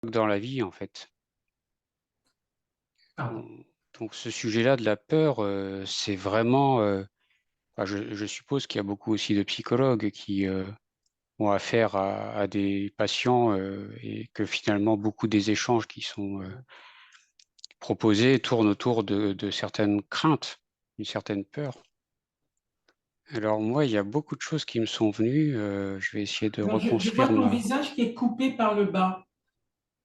dans la vie, en fait. Pardon. On Donc ce sujet-là de la peur, c'est vraiment, bah, je suppose qu'il y a beaucoup aussi de psychologues qui, ont affaire à des patients, et que finalement beaucoup des échanges qui sont, proposés tournent autour de certaines craintes, d'une certaine peur. Alors moi, il y a beaucoup de choses qui me sont venues, je vais essayer de Non, je vois reconstruire ton ma visage qui est coupé par le bas.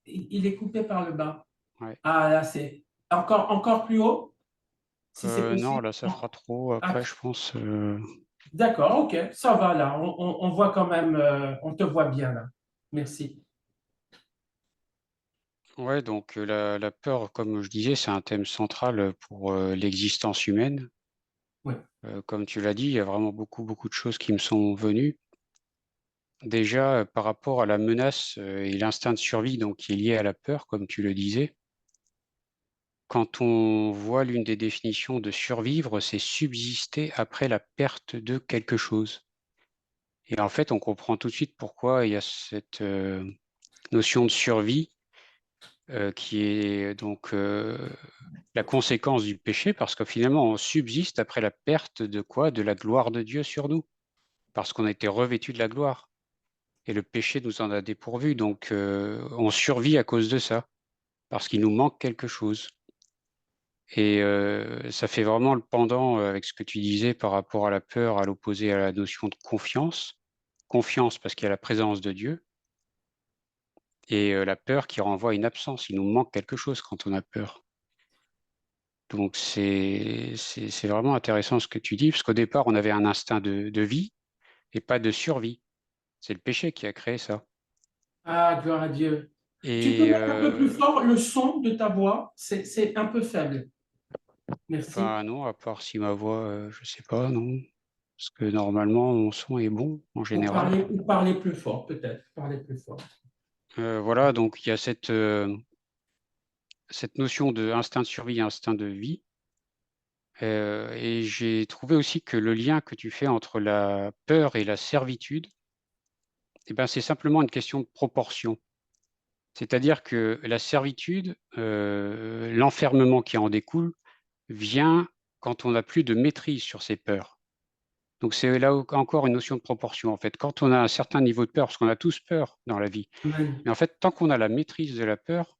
Il est coupé par le bas. ouais. Ah, là, c'est encore plus haut, si c'est Non, possible. là, ça fera trop Ah, après, je pense, d'accord, ok, ça va là. On voit quand même, on te voit bien là. Merci. ouais, donc la peur, comme je disais, c'est un thème central, pour, l'existence humaine. Oui. Comme tu l'as dit, il y a vraiment beaucoup, beaucoup de choses qui me sont venues. Déjà, par rapport à la menace, et l'instinct de survie donc qui est lié à la peur, comme tu le disais. Quand on voit l'une des définitions de survivre, c'est subsister après la perte de quelque chose. Et en fait, on comprend tout de suite pourquoi il y a cette, notion de survie, qui est donc, la conséquence du péché, parce que finalement, on subsiste après la perte de quoi? De la gloire de Dieu sur nous, parce qu'on a été revêtus de la gloire et le péché nous en a dépourvus, donc on survit à cause de ça, parce qu'il nous manque quelque chose. Et ça fait vraiment le pendant, avec ce que tu disais par rapport à la peur, à l'opposé à la notion de confiance. Confiance parce qu'il y a la présence de Dieu et la peur qui renvoie à une absence. Il nous manque quelque chose quand on a peur. Donc c'est vraiment intéressant ce que tu dis, parce qu'au départ, on avait un instinct de vie et pas de survie. C'est le péché qui a créé ça. Ah, gloire à Dieu. Tu peux Et mettre un peu plus fort le son de ta voix? C'est un peu faible. Merci. bah, non, à part si ma voix, je sais pas, non. Parce que normalement, mon son est bon en général. Ou parler plus fort, peut-être. Parler plus fort. Voilà, donc il y a cette notion de instinct de survie, instinct de vie, et j'ai trouvé aussi que le lien que tu fais entre la peur et la servitude, eh ben, c'est simplement une question de proportion. C'est-à-dire que la servitude, l'enfermement qui en découle, vient quand on n'a plus de maîtrise sur ses peurs. Donc c'est là encore une notion de proportion, en fait. Quand on a un certain niveau de peur, parce qu'on a tous peur dans la vie, Amen. mais en fait, tant qu'on a la maîtrise de la peur,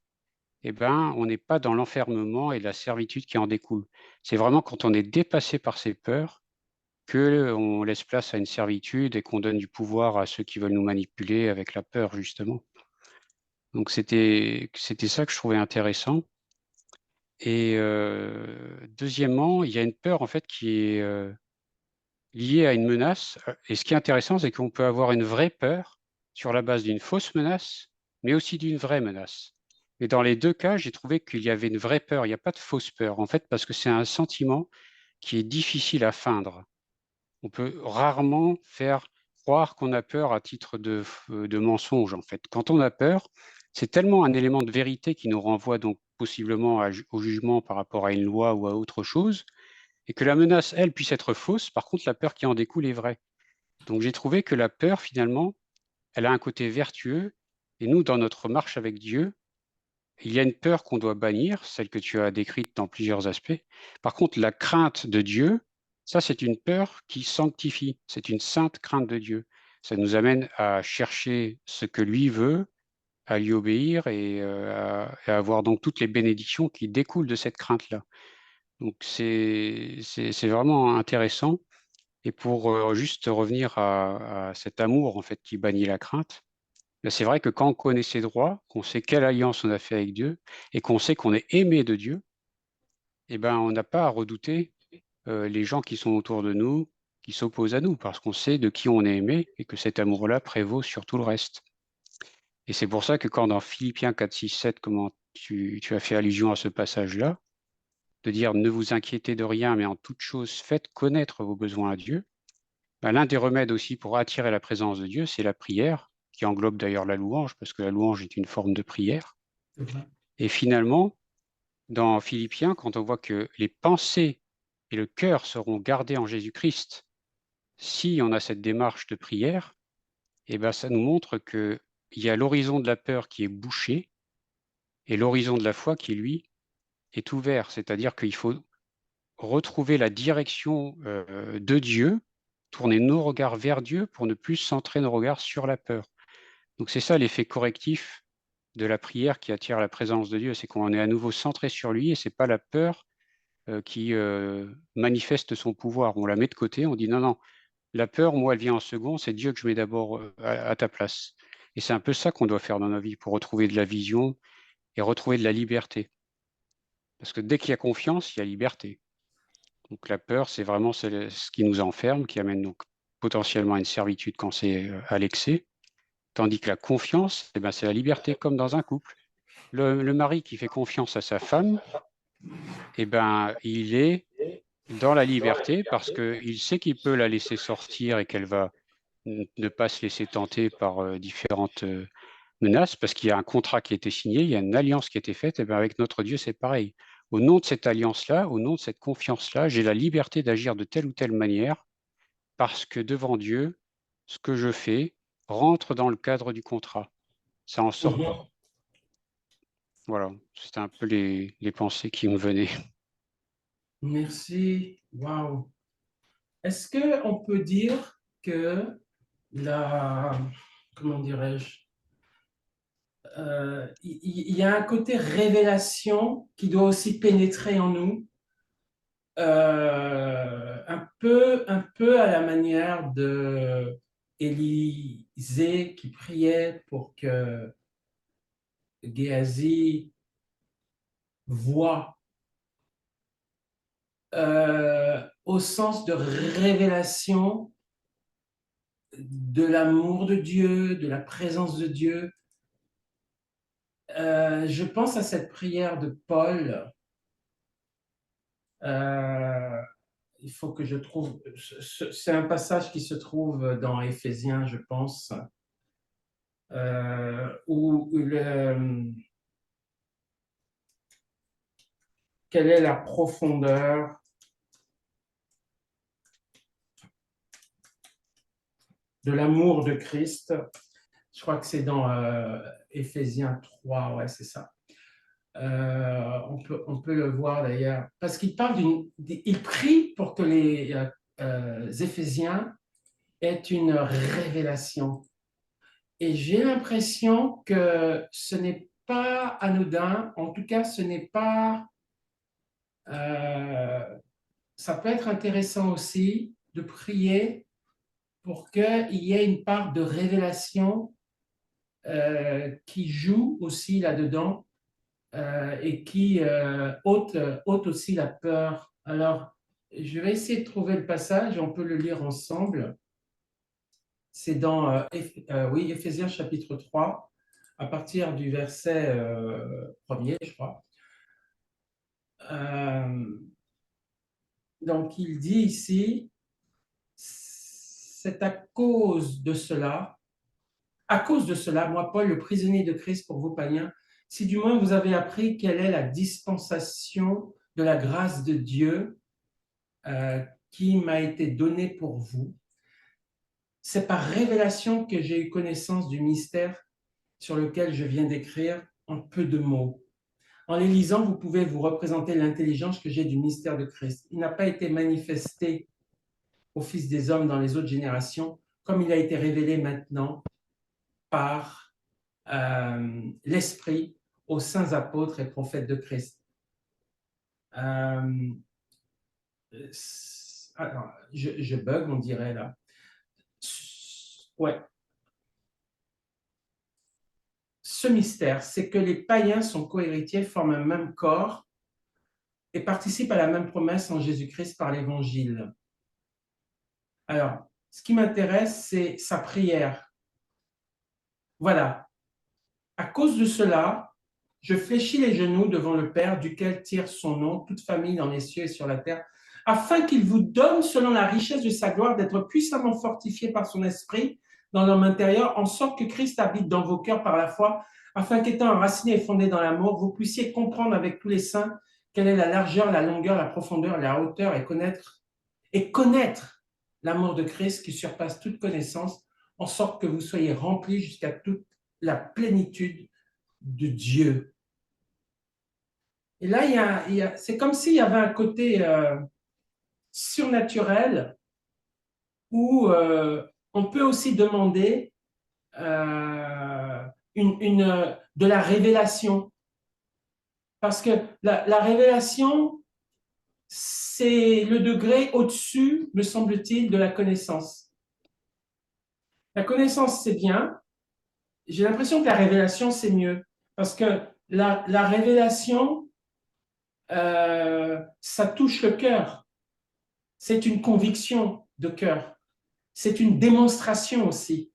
eh ben, on n'est pas dans l'enfermement et la servitude qui en découle. C'est vraiment quand on est dépassé par ses peurs qu'on laisse place à une servitude et qu'on donne du pouvoir à ceux qui veulent nous manipuler avec la peur, justement. Donc c'était ça que je trouvais intéressant. Et deuxièmement, il y a une peur en fait qui est, liée à une menace, et ce qui est intéressant, c'est qu'on peut avoir une vraie peur sur la base d'une fausse menace, mais aussi d'une vraie menace. Et dans les 2 cas, j'ai trouvé qu'il y avait une vraie peur, il n'y a pas de fausse peur, en fait, parce que c'est un sentiment qui est difficile à feindre. On peut rarement faire croire qu'on a peur à titre de mensonge, en fait. Quand on a peur, c'est tellement un élément de vérité qui nous renvoie donc possiblement au jugement par rapport à une loi ou à autre chose, et que la menace, elle, puisse être fausse. Par contre, la peur qui en découle est vraie. Donc j'ai trouvé que la peur, finalement, elle a un côté vertueux, et nous, dans notre marche avec Dieu, il y a une peur qu'on doit bannir, celle que tu as décrite dans plusieurs aspects. Par contre, la crainte de Dieu, ça, c'est une peur qui sanctifie. C'est une sainte crainte de Dieu. Ça nous amène à chercher ce que lui veut, à lui obéir et à avoir donc toutes les bénédictions qui découlent de cette crainte-là. Donc c'est vraiment intéressant. Et pour juste revenir à cet amour en fait qui bannit la crainte, ben, c'est vrai que quand on connaît ses droits, qu'on sait quelle alliance on a fait avec Dieu et qu'on sait qu'on est aimé de Dieu, eh ben, on n'a pas à redouter les gens qui sont autour de nous, qui s'opposent à nous, parce qu'on sait de qui on est aimé et que cet amour-là prévaut sur tout le reste. Et c'est pour ça que quand dans Philippiens 4, 6, 7, comment tu as fait allusion à ce passage-là, de dire ne vous inquiétez de rien, mais en toute chose faites connaître vos besoins à Dieu. Ben, l'un des remèdes aussi pour attirer la présence de Dieu, c'est la prière, qui englobe d'ailleurs la louange, parce que la louange est une forme de prière. C'est vrai. Et finalement, dans Philippiens, quand on voit que les pensées et le cœur seront gardés en Jésus-Christ, si on a cette démarche de prière, eh ben, ça nous montre qu'il y a l'horizon de la peur qui est bouché, et l'horizon de la foi qui, lui, est ouvert. C'est-à-dire qu'il faut retrouver la direction de Dieu, tourner nos regards vers Dieu pour ne plus centrer nos regards sur la peur. Donc c'est ça l'effet correctif de la prière qui attire la présence de Dieu, c'est qu'on est à nouveau centré sur lui et c'est pas la peur qui manifeste son pouvoir. On la met de côté, on dit non, non, la peur, moi, elle vient en second, c'est Dieu que je mets d'abord à ta place. Et c'est un peu ça qu'on doit faire dans nos vies pour retrouver de la vision et retrouver de la liberté. Parce que dès qu'il y a confiance, il y a liberté. Donc la peur, c'est vraiment ce qui nous enferme, qui amène donc potentiellement à une servitude quand c'est à l'excès. Tandis que la confiance, eh ben, c'est la liberté, comme dans un couple. Le mari qui fait confiance à sa femme, eh ben, il est dans la liberté parce qu'il sait qu'il peut la laisser sortir et qu'elle va ne pas se laisser tenter par différentes menaces, parce qu'il y a un contrat qui a été signé, il y a une alliance qui a été faite, et bien avec notre Dieu, c'est pareil. Au nom de cette alliance-là, au nom de cette confiance-là, j'ai la liberté d'agir de telle ou telle manière, parce que devant Dieu, ce que je fais rentre dans le cadre du contrat. Ça en sort pas. Mhm. Voilà, c'était un peu les pensées qui me venaient. Merci. Waouh. Est-ce qu'on peut dire que la, comment dirais-je, il y a un côté révélation qui doit aussi pénétrer en nous, un peu à la manière de Élisée qui priait pour que Géasi voit, au sens de révélation de l'amour de Dieu, de la présence de Dieu. Je pense à cette prière de Paul. Euh, il faut que je trouve. C'est un passage qui se trouve dans Éphésiens, je pense, où quelle est la profondeur de l'amour de Christ. Je crois que c'est dans Éphésiens 3, ouais, c'est ça. On peut le voir d'ailleurs, parce qu'il parle il prie pour que les Éphésiens aient une révélation. Et j'ai l'impression que ce n'est pas anodin, en tout cas, ce n'est pas. Euh, ça peut être intéressant aussi de prier pour qu'il y ait une part de révélation qui joue aussi là-dedans et qui ôte aussi la peur. Alors, je vais essayer de trouver le passage, on peut le lire ensemble. C'est dans oui, Éphésiens chapitre 3, à partir du verset 1er, je crois. Euh, donc, il dit ici, c'est à cause de cela, moi, Paul, le prisonnier de Christ pour vous païens, si du moins vous avez appris quelle est la dispensation de la grâce de Dieu qui m'a été donnée pour vous, c'est par révélation que j'ai eu connaissance du mystère sur lequel je viens d'écrire en peu de mots. En les lisant, vous pouvez vous représenter l'intelligence que j'ai du mystère de Christ. Il n'a pas été manifesté au Fils des hommes dans les autres générations, comme il a été révélé maintenant par l'Esprit aux saints apôtres et prophètes de Christ. Euh, alors, je bug, on dirait là. Ouais. Ce mystère, c'est que les païens sont cohéritiers, forment un même corps et participent à la même promesse en Jésus-Christ par l'Évangile. Alors, ce qui m'intéresse, c'est sa prière. Voilà. À cause de cela, je fléchis les genoux devant le Père, duquel tire son nom, toute famille dans les cieux et sur la terre, afin qu'il vous donne, selon la richesse de sa gloire, d'être puissamment fortifiés par son esprit dans l'homme intérieur, en sorte que Christ habite dans vos cœurs par la foi, afin qu'étant enracinés et fondés dans l'amour, vous puissiez comprendre avec tous les saints quelle est la largeur, la longueur, la profondeur, la hauteur, et connaître l'amour de Christ qui surpasse toute connaissance, en sorte que vous soyez remplis jusqu'à toute la plénitude de Dieu. Et là, c'est comme s'il y avait un côté surnaturel où on peut aussi demander euh, de la révélation. Parce que la révélation, c'est le degré au-dessus, me semble-t-il, de la connaissance. La connaissance, c'est bien. J'ai l'impression que la révélation, c'est mieux. Parce que la révélation, ça touche le cœur. C'est une conviction de cœur. C'est une démonstration aussi.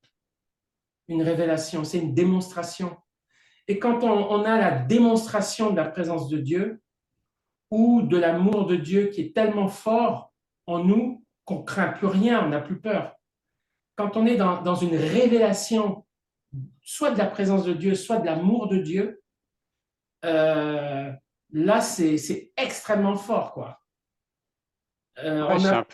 Une révélation, c'est une démonstration. Et quand on a la démonstration de la présence de Dieu ou de l'amour de Dieu qui est tellement fort en nous qu'on ne craint plus rien, on n'a plus peur. Quand on est dans une révélation, soit de la présence de Dieu, soit de l'amour de Dieu, euh, là, c'est extrêmement fort, quoi. Ouais, On a...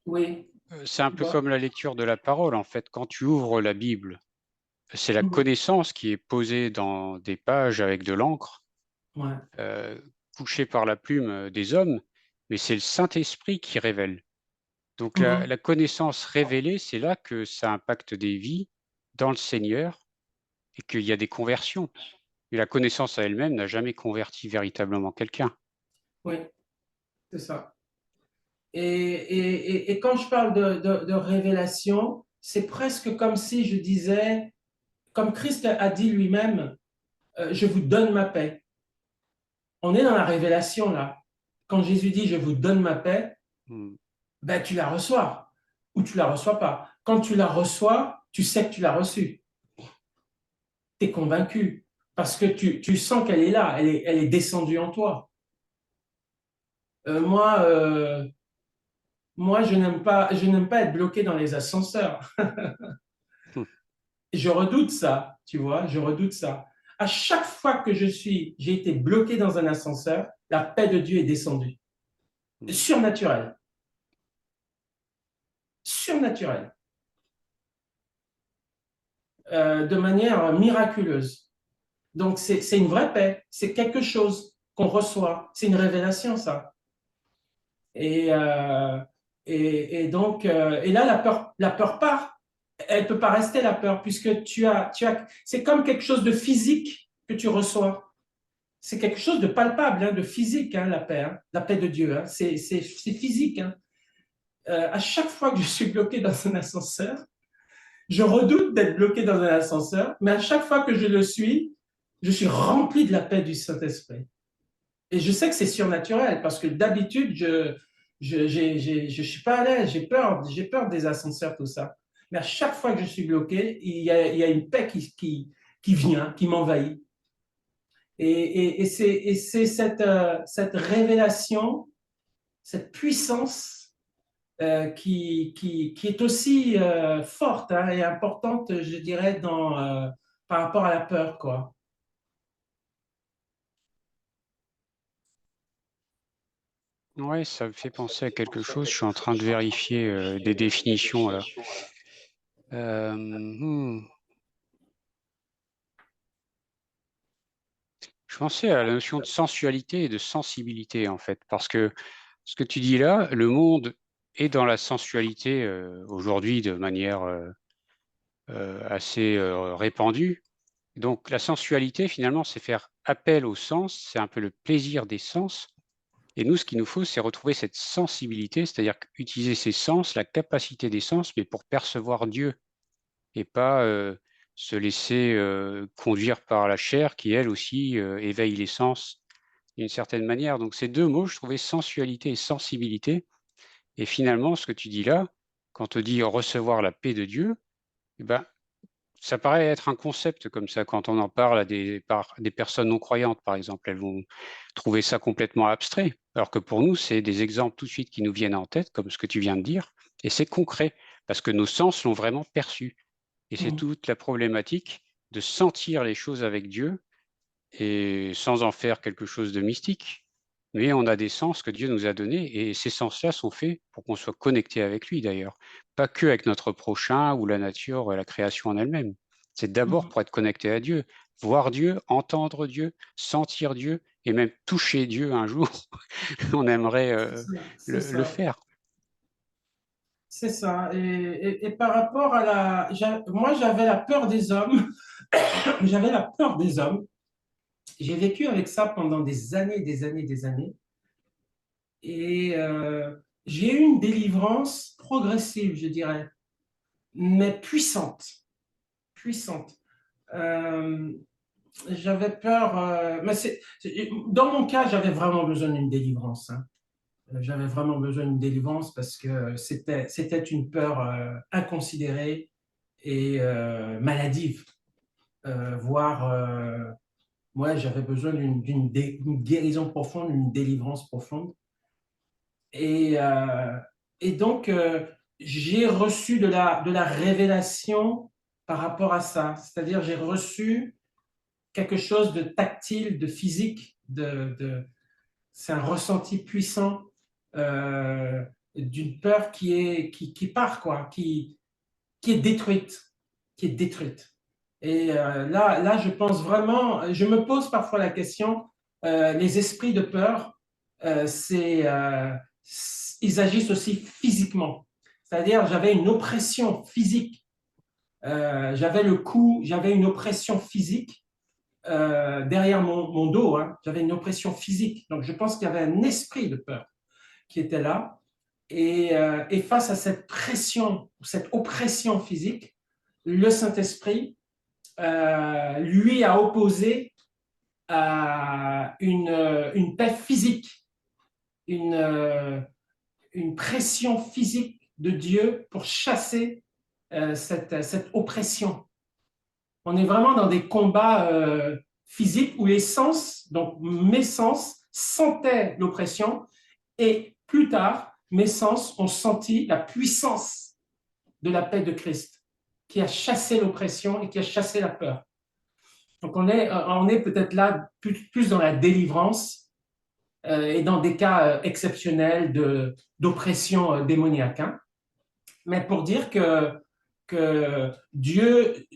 Oui. c'est un peu comme la lecture de la parole, en fait. Quand tu ouvres la Bible, c'est la Mhm. connaissance qui est posée dans des pages avec de l'encre, Ouais. euh, couchée par la plume des hommes, mais c'est le Saint-Esprit qui révèle. Donc Mhm. la connaissance révélée, c'est là que ça impacte des vies dans le Seigneur et qu'il y a des conversions. Mais la connaissance à elle-même n'a jamais converti véritablement quelqu'un. Oui, c'est ça. Et quand je parle de révélation, c'est presque comme si je disais, comme Christ a dit lui-même, je vous donne ma paix. On est dans la révélation là. Quand Jésus dit je vous donne ma paix, Hmm. ben, tu la reçois ou tu la reçois pas. Quand tu la reçois, tu sais que tu l'as reçue. Tu es convaincu parce que tu sens qu'elle est là, elle est descendue en toi. Euh, moi, euh, moi, je n'aime pas être bloqué dans les ascenseurs. Hmm. Je redoute ça, tu vois, je redoute ça. À chaque fois que j'ai été bloqué dans un ascenseur, la paix de Dieu est descendue. Hmm. Surnaturelle. Surnaturelle. De manière miraculeuse. Donc, c'est une vraie paix. C'est quelque chose qu'on reçoit. C'est une révélation, ça. Et, euh, et donc, et là, la peur part. Elle ne peut pas rester, la peur, puisque c'est comme quelque chose de physique que tu reçois. C'est quelque chose de palpable, hein, de physique, hein, la paix, hein, la paix de Dieu. Hein. C'est physique. Hein. À chaque fois que je suis bloqué dans un ascenseur, je redoute d'être bloqué dans un ascenseur, mais à chaque fois que je suis rempli de la paix du Saint-Esprit. Et je sais que c'est surnaturel parce que d'habitude, je suis pas à l'aise, j'ai peur des ascenseurs, tout ça. Mais à chaque fois que je suis bloqué, il y a une paix qui vient, qui m'envahit. Et c'est cette révélation, cette puissance qui est aussi forte hein, et importante, je dirais, par rapport à la peur, quoi. Ouais, ça me fait penser à quelque chose. Je suis en train de vérifier des définitions là. Je pensais à la notion de sensualité et de sensibilité en fait, parce que ce que tu dis là, le monde est dans la sensualité aujourd'hui de manière assez répandue. Donc la sensualité, finalement, c'est faire appel aux sens, c'est un peu le plaisir des sens. Et nous, ce qu'il nous faut, c'est retrouver cette sensibilité, c'est-à-dire utiliser ses sens, la capacité des sens, mais pour percevoir Dieu et pas se laisser conduire par la chair qui, elle aussi, éveille les sens d'une certaine manière. Donc ces deux mots, je trouvais sensualité et sensibilité. Et finalement, ce que tu dis là, quand on dit recevoir la paix de Dieu, eh ben, ça paraît être un concept comme ça. Quand on en parle à des personnes non croyantes, par exemple, elles vont trouver ça complètement abstrait. Alors que pour nous, c'est des exemples tout de suite qui nous viennent en tête, comme ce que tu viens de dire. Et c'est concret, parce que nos sens l'ont vraiment perçu. Et c'est Mm. toute la problématique de sentir les choses avec Dieu et sans en faire quelque chose de mystique. Mais on a des sens que Dieu nous a donnés et ces sens-là sont faits pour qu'on soit connecté avec lui d'ailleurs, pas que avec notre prochain ou la nature et la création en elle-même. C'est d'abord Mm. pour être connecté à Dieu, voir Dieu, entendre Dieu, sentir Dieu et même toucher Dieu un jour, on aimerait C'est le ça. faire. C'est ça. Et par rapport à moi, j'avais la peur des hommes. J'avais la peur des hommes. J'ai vécu avec ça pendant des années, des années, des années. Et j'ai eu une délivrance progressive, je dirais, mais puissante. Puissante. Euh, j'avais peur, dans mon cas, j'avais vraiment besoin d'une délivrance, hein. J'avais vraiment besoin d'une délivrance parce que c'était une peur inconsidérée et maladive, voire, moi, j'avais besoin d'une guérison profonde, d'une délivrance profonde. Et, euh, et donc, j'ai reçu de la révélation par rapport à ça. C'est-à-dire, j'ai reçu quelque chose de tactile, de physique, c'est un ressenti puissant d'une peur qui part, quoi, qui est détruite, qui est détruite. Et là, je pense vraiment, je me pose parfois la question, les esprits de peur, ils agissent aussi physiquement. C'est-à-dire, j'avais une oppression physique, j'avais le coup, j'avais une oppression physique derrière mon dos, hein. J'avais une oppression physique. Donc, je pense qu'il y avait un esprit de peur qui était là. Et face à cette pression, cette oppression physique, le Saint-Esprit, lui, a opposé une paix physique, une pression physique de Dieu pour chasser cette oppression. On est vraiment dans des combats physiques où les sens, donc mes sens, sentaient l'oppression et plus tard, mes sens ont senti la puissance de la paix de Christ qui a chassé l'oppression et qui a chassé la peur. Donc on est peut-être là plus dans la délivrance et dans des cas exceptionnels d'oppression démoniaque, hein. Mais pour dire que Dieu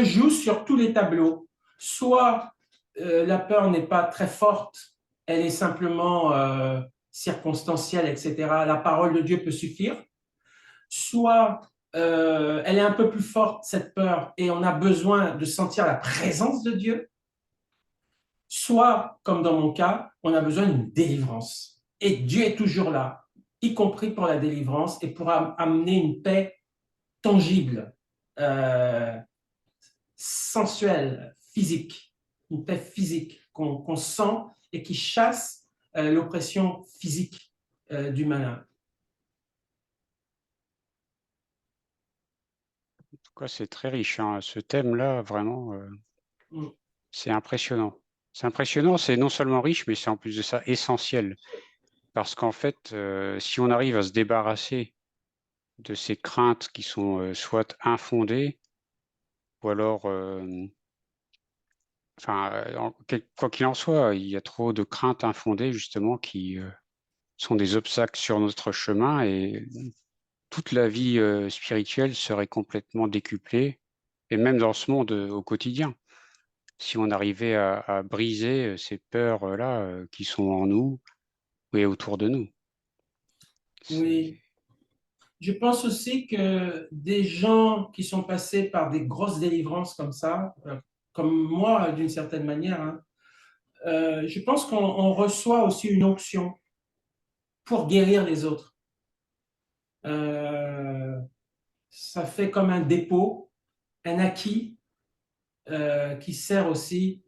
joue sur tous les tableaux. Soit la peur n'est pas très forte, elle est simplement circonstancielle, etc. La parole de Dieu peut suffire. Soit elle est un peu plus forte, cette peur, et on a besoin de sentir la présence de Dieu. Soit, comme dans mon cas, on a besoin d'une délivrance. Et Dieu est toujours là, y compris pour la délivrance et pour amener une paix tangible, euh, sensuelle, physique, une paix physique qu'on sent et qui chasse l'oppression physique du malin. En tout cas, c'est très riche, hein. Ce thème-là, vraiment, Mm. c'est impressionnant. C'est impressionnant, c'est non seulement riche, mais c'est en plus de ça essentiel. Parce qu'en fait, si on arrive à se débarrasser de ces craintes qui sont soit infondées, ou alors, enfin, quoi qu'il en soit, il y a trop de craintes infondées justement qui sont des obstacles sur notre chemin et toute la vie spirituelle serait complètement décuplée, et même dans ce monde au quotidien. Si on arrivait à briser ces peurs-là qui sont en nous et autour de nous. C'est Oui, je pense aussi que des gens qui sont passés par des grosses délivrances comme ça, comme moi d'une certaine manière, hein, je pense qu'on reçoit aussi une onction pour guérir les autres. Euh, ça fait comme un dépôt, un acquis qui sert aussi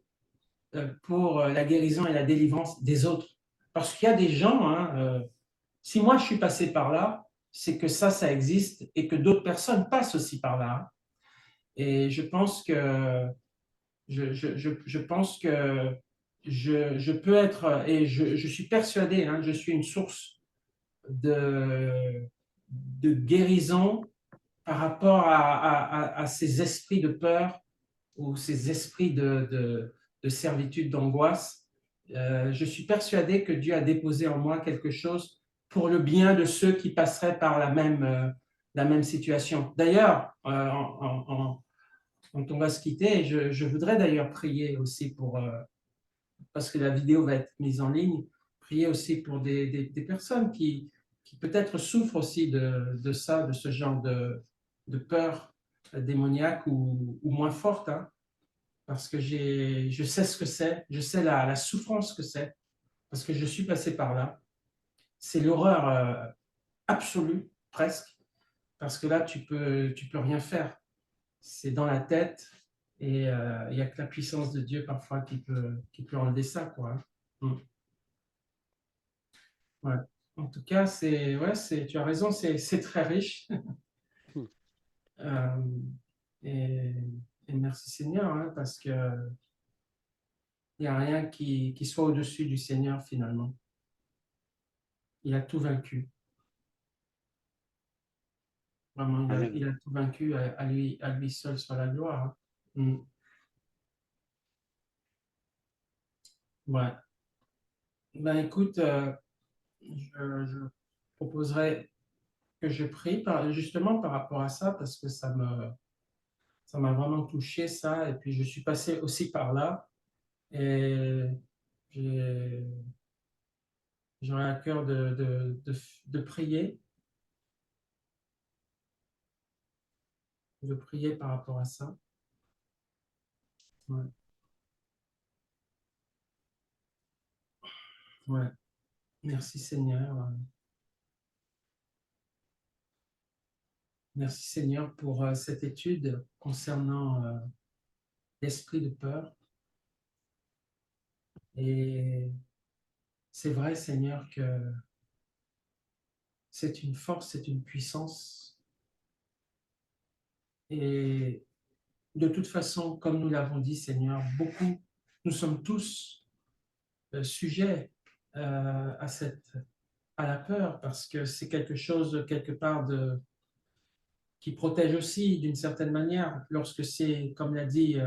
pour la guérison et la délivrance des autres. Parce qu'il y a des gens, hein, si moi je suis passé par là, c'est que ça existe et que d'autres personnes passent aussi par là. Et je pense que je pense que je peux être, et je suis persuadé, hein, je suis une source de guérison par rapport à ces esprits de peur ou ces esprits de servitude, d'angoisse. Je suis persuadé que Dieu a déposé en moi quelque chose pour le bien de ceux qui passeraient par la même situation. D'ailleurs, quand on va se quitter, je voudrais d'ailleurs prier aussi parce que la vidéo va être mise en ligne, priez aussi pour des personnes qui peut-être souffrent aussi de ça, de ce genre de peur démoniaque ou moins forte, hein, parce que je sais ce que c'est, je sais la souffrance que c'est, parce que je suis passé par là. C'est l'horreur absolue, presque, parce que là, tu peux rien faire. C'est dans la tête, et il n'y a que la puissance de Dieu parfois qui peut enlever ça, quoi. Hein. Mm. Ouais. En tout cas, tu as raison, c'est très riche. Hmm. Euh, et, et merci Seigneur, hein, parce que il n'y a rien qui soit au-dessus du Seigneur finalement. Il a tout vaincu. Vraiment, Amen. il a tout vaincu, à lui seul soit la gloire. Hein. Mm. Ouais. Ben écoute, je proposerais que je prie justement par rapport à ça, parce que ça m'a vraiment touché ça, et puis je suis passé aussi par là, et j'ai- j'aurais à cœur de prier, par rapport à ça. Ouais, ouais. Merci Seigneur. Merci Seigneur pour cette étude concernant l'esprit de peur. Et c'est vrai Seigneur que c'est une force, c'est une puissance. Et de toute façon, comme nous l'avons dit Seigneur, nous sommes tous sujets à la peur, parce que c'est quelque chose quelque part qui protège aussi d'une certaine manière, lorsque c'est, comme l'a dit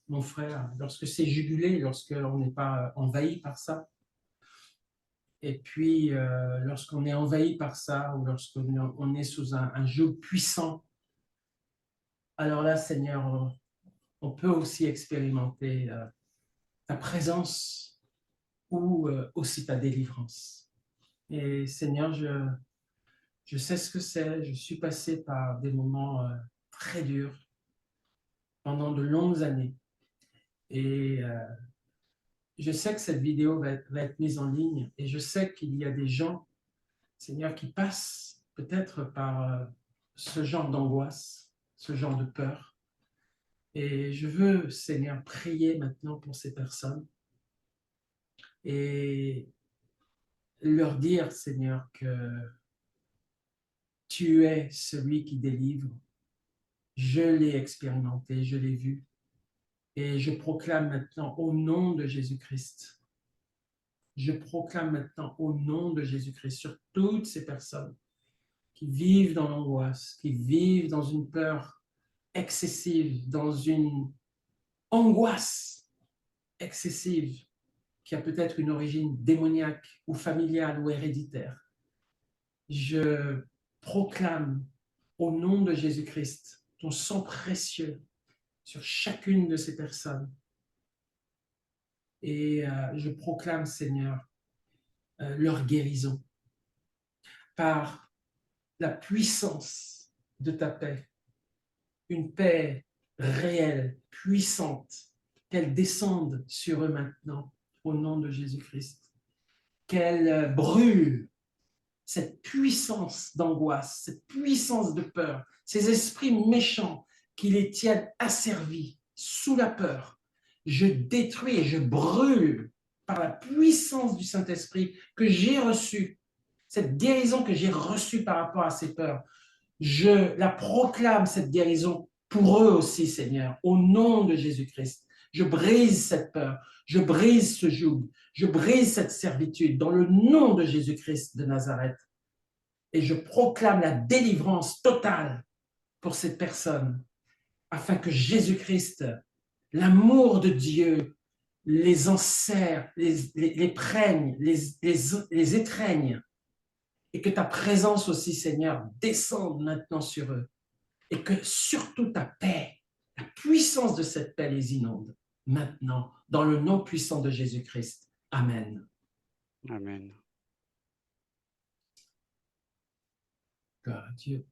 mon frère, lorsque c'est jugulé, lorsqu'on n'est pas envahi par ça. Et puis, lorsqu'on est envahi par ça, ou lorsqu'on est sous un joug puissant, alors là, Seigneur, on peut aussi expérimenter ta présence ou aussi ta délivrance. Et Seigneur, je sais ce que c'est, je suis passé par des moments très durs pendant de longues années. Et je sais que cette vidéo va être mise en ligne, et je sais qu'il y a des gens, Seigneur, qui passent peut-être par ce genre d'angoisse, ce genre de peur. Et je veux, Seigneur, prier maintenant pour ces personnes et leur dire, Seigneur, que tu es celui qui délivre. Je l'ai expérimenté, je l'ai vu. Et je proclame maintenant au nom de Jésus-Christ, je proclame maintenant au nom de Jésus-Christ sur toutes ces personnes qui vivent dans l'angoisse, qui vivent dans une peur excessive, dans une angoisse excessive, qui a peut-être une origine démoniaque ou familiale ou héréditaire. Je proclame au nom de Jésus-Christ ton sang précieux sur chacune de ces personnes. Et je proclame, Seigneur, leur guérison par la puissance de ta paix, une paix réelle, puissante, qu'elle descende sur eux maintenant, au nom de Jésus-Christ. Qu'elle brûle cette puissance d'angoisse, cette puissance de peur, ces esprits méchants qui les tiennent asservis sous la peur. Je détruis et je brûle par la puissance du Saint-Esprit que j'ai reçue, cette guérison que j'ai reçue par rapport à ces peurs. Je la proclame, cette guérison, pour eux aussi, Seigneur, au nom de Jésus-Christ. Je brise cette peur, je brise ce joug, je brise cette servitude dans le nom de Jésus-Christ de Nazareth. Et je proclame la délivrance totale pour cette personne, afin que Jésus-Christ, l'amour de Dieu, les enserre, les prenne, les étreigne, et que ta présence aussi, Seigneur, descende maintenant sur eux, et que surtout ta paix, la puissance de cette paix les inonde. maintenant, dans le nom puissant de Jésus-Christ. Amen. Amen. Gloire à Dieu.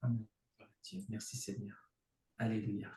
Amen. Gloire à Dieu. Merci Seigneur. Alléluia.